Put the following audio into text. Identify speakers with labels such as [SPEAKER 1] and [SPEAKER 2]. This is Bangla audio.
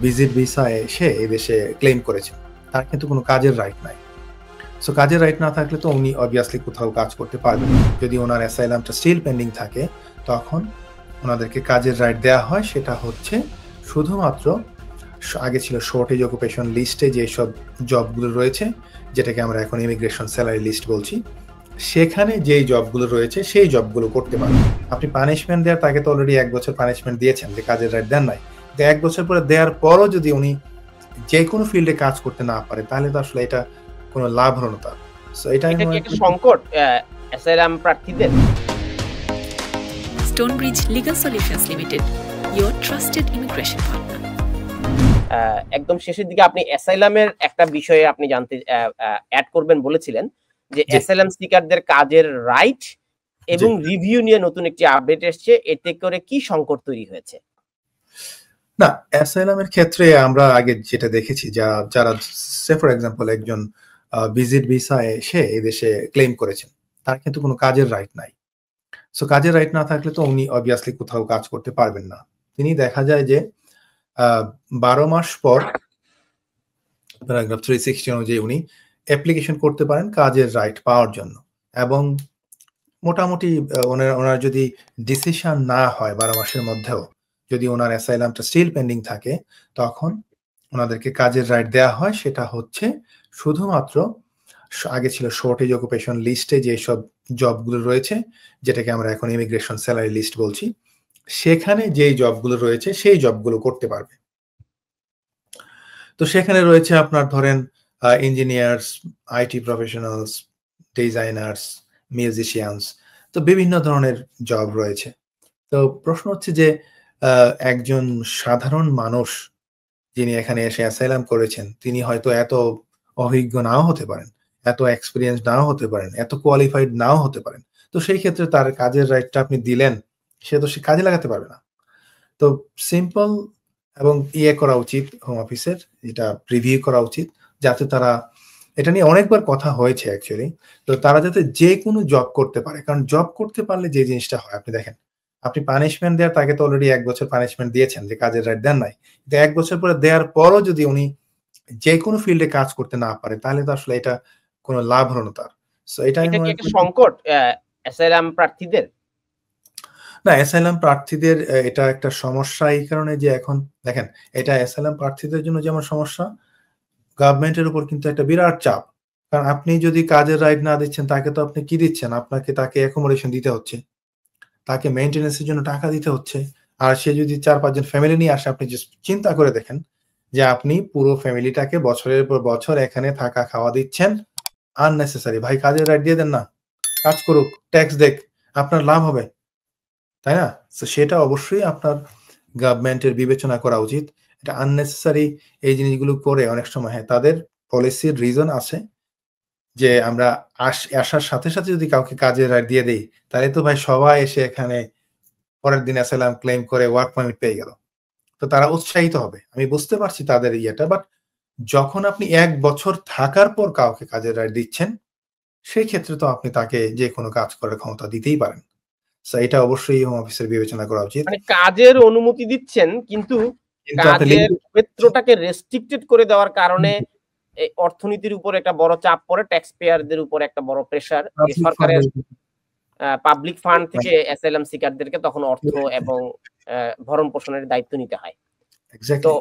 [SPEAKER 1] ভিজিট ভিসায় এসে এই দেশে ক্লেম করেছেন। তার কিন্তু কোনো কাজের রাইট নাই। সো কাজের রাইট না থাকলে তো উনি অবভিয়াসলি কোথাও কাজ করতে পারবেন না। যদি উনার অ্যাসাইলামটা স্টিল পেন্ডিং থাকে, তখন উনাদেরকে কাজের রাইট দেয়া হয়। সেটা হচ্ছে শুধুমাত্র আগে ছিল শর্টেজ অকুপেশন লিস্টে যেসব জবগুলো রয়েছে, যেটাকে আমরা এখন ইমিগ্রেশন স্যালারি লিস্ট বলছি, সেখানে যেই জবগুলো রয়েছে সেই জবগুলো করতে পারবেন। আপনি পানিশমেন্ট দেওয়ার তাকে তো অলরেডি ১ বছর পানিশমেন্ট দিয়েছেন যে কাজের রাইট দেন নাই। তো ১ বছর পরে দেওয়ার পরও যদি উনি যেকোনো ফিল্ডে কাজ করতে না পারে, তাহলে তো আসলে এটা কোনো লাভ হলো না তার। সো এটা
[SPEAKER 2] কি একটা সংকট অ্যাসাইলাম প্রার্থীদের?
[SPEAKER 3] Stonebridge Legal Solutions Limited, your trusted immigration partner.
[SPEAKER 2] একদম শেষের দিকে আপনি অ্যাসাইলামের একটা বিষয়ে আপনি জানতে অ্যাড করবেন বলেছিলেন যে অ্যাসাইলাম সিকারদের কাজের রাইট এবং রিভিউ নিয়ে নতুন একটি আপডেট এসেছে। এতে করে কি সংকট তৈরি হয়েছে?
[SPEAKER 1] না, অ্যাসাইলামের ক্ষেত্রে আমরা আগে যেটা দেখেছি, যারা সে ফর এক্সাম্পল একজন ভিজিট ভিসায় এসে এই দেশে ক্লেম করেছেন, তার কিন্তু কোনো কাজের রাইট নাই। সো কাজের রাইট না থাকলে তো উনি অবভিয়াসলি কোথাও কাজ করতে পারবেন না। তিনি দেখা যায় যে ১২ মাস পর প্যারাগ্রাফ 360 অনুযায়ী উনি অ্যাপ্লিকেশন করতে পারেন কাজের রাইট পাওয়ার জন্য। এবং মোটামুটি ওনার যদি ডিসিশন না হয় ১২ মাসের মধ্যেও, যদি ওনার অ্যাসাইলামটা স্টিল পেন্ডিং থাকে, তখন ওনাদেরকে কাজের রাইট দেয়া হয়। সেটা হচ্ছে শুধুমাত্র আগে ছিল শর্টেজ অকুপেশন লিস্টে যেসব জবগুলো রয়েছে, যেটাকে আমরা এখন ইমিগ্রেশন স্যালারি লিস্ট বলছি, সেখানে যেই জবগুলো রয়েছে সেই জবগুলো করতে পারবে। তো সেখানে রয়েছে আপনার ধরেন engineers, IT professionals, designers, musicians, তো বিভিন্ন ধরনের জব রয়েছে। তো প্রশ্ন হচ্ছে যে একজন সাধারণ মানুষ যিনি এখানে এসে অ্যাসাইলাম করেছেন, তিনি হয়তো এত অভিজ্ঞ নাও হতে পারেন, এত এক্সপেরিয়েন্স নাও হতে পারেন, এত কোয়ালিফাইড নাও হতে পারেন। তো সেই ক্ষেত্রে তার কাজের রাইটটা আপনি দিলেন, সে তো সে কাজে লাগাতে পারবে না। তো সিম্পল এবং করা উচিত হোম অফিসের, এটা রিভিউ করা উচিত, যাতে তারা, এটা নিয়ে অনেকবার কথা হয়েছে অ্যাকচুয়ালি, তো তারা যাতে যেকোনো জব করতে পারে। কারণ জব করতে পারলে যে জিনিসটা হয়, আপনি দেখেন, আপনি পানিশমেন্ট দেওয়ার তাকে তো অলরেডি ১ বছর পানিশমেন্ট দিয়েছেন যে কাজের রাইট দেন নাই। কিন্তু ১ বছর পরে দেওয়ার পরও যদি উনি যেকোনো ফিল্ডে কাজ করতে না পারে, তাহলে তো আসলে এটা কোনো লাভ হলো না তার। সো এটা
[SPEAKER 2] কি একটা সংকট অ্যাসাইলাম প্রার্থীদের?
[SPEAKER 1] না, অ্যাসাইলাম প্রার্থীদের এটা একটা সমস্যা এই কারণে যে এখন দেখেন, এটা অ্যাসাইলাম প্রার্থীদের জন্য যেমন সমস্যা, গভর্নমেন্টের উপর কিন্তু একটা বিরাট চাপ। কারণ আপনি যদি কাজের রাইট না দিচ্ছেন, তাকে তো আপনি কি দিচ্ছেন? তাকে অ্যাকোমোডেশন দিতে হচ্ছে। তাকে মেইনটেন্যান্স এর জন্য টাকা দিতে হচ্ছে। আর সে যদি ৪-৫ জন ফ্যামিলি নিয়ে আসে, আপনি জাস্ট চিন্তা করে দেখেন যে আপনি পুরো ফ্যামিলিটাকে বছরের পর বছর এখানে থাকা খাওয়া দিচ্ছেন আননেসেসারি। ভাই কাজের রাইট দিয়ে দেন না। কাজ করুক, ট্যাক্স দেক, আপনার লাভ হবে। তাই না? সো সেটা অবশ্যই আপনার গভর্নমেন্টের বিবেচনা করা উচিত। এটা আননেসেসারি এই জিনিসগুলো করে অনেক সময় তাদের পলিসির রিজন আছে যে আমরা আসার সাথে, সাথে যদি কাউকে কাজের রাইট দিয়ে দেই, তাহলে তো ভাই সবাই এসে এখানে পরের দিন অ্যাসাইলাম ক্লেম করে ওয়ার্ক পারমিট পেয়ে গেল। তো তারা উৎসাহিত হবে। আমি বুঝতে পারছি তাদের ইয়েটা, বাট যখন আপনি ১ বছর থাকার পর কাউকে কাজের রাইট দিচ্ছেন, সেই ক্ষেত্রে তো আপনি তাকে যেকোনো কাজ করার ক্ষমতা দিতেই পারেন। সো এটা অবশ্যই হোম অফিসের বিবেচনা করা উচিত।
[SPEAKER 2] মানে কাজের অনুমতি দিচ্ছেন, কিন্তু কাজের ক্ষেত্রটাকে রেস্ট্রিক্টেড করে দেওয়ার কারণে এই অর্থনীতির উপর একটা বড় চাপ পড়ে, ট্যাক্স পেয়ারদের উপর একটা বড় প্রেসার। সরকারের পাবলিক ফান্ড থেকে অ্যাসাইলাম সিকারদেরকে তখন অর্থ এবং ভরণ পোষণের দায়িত্ব নিতে হয়।
[SPEAKER 1] এক্স্যাক্টলি।
[SPEAKER 2] তো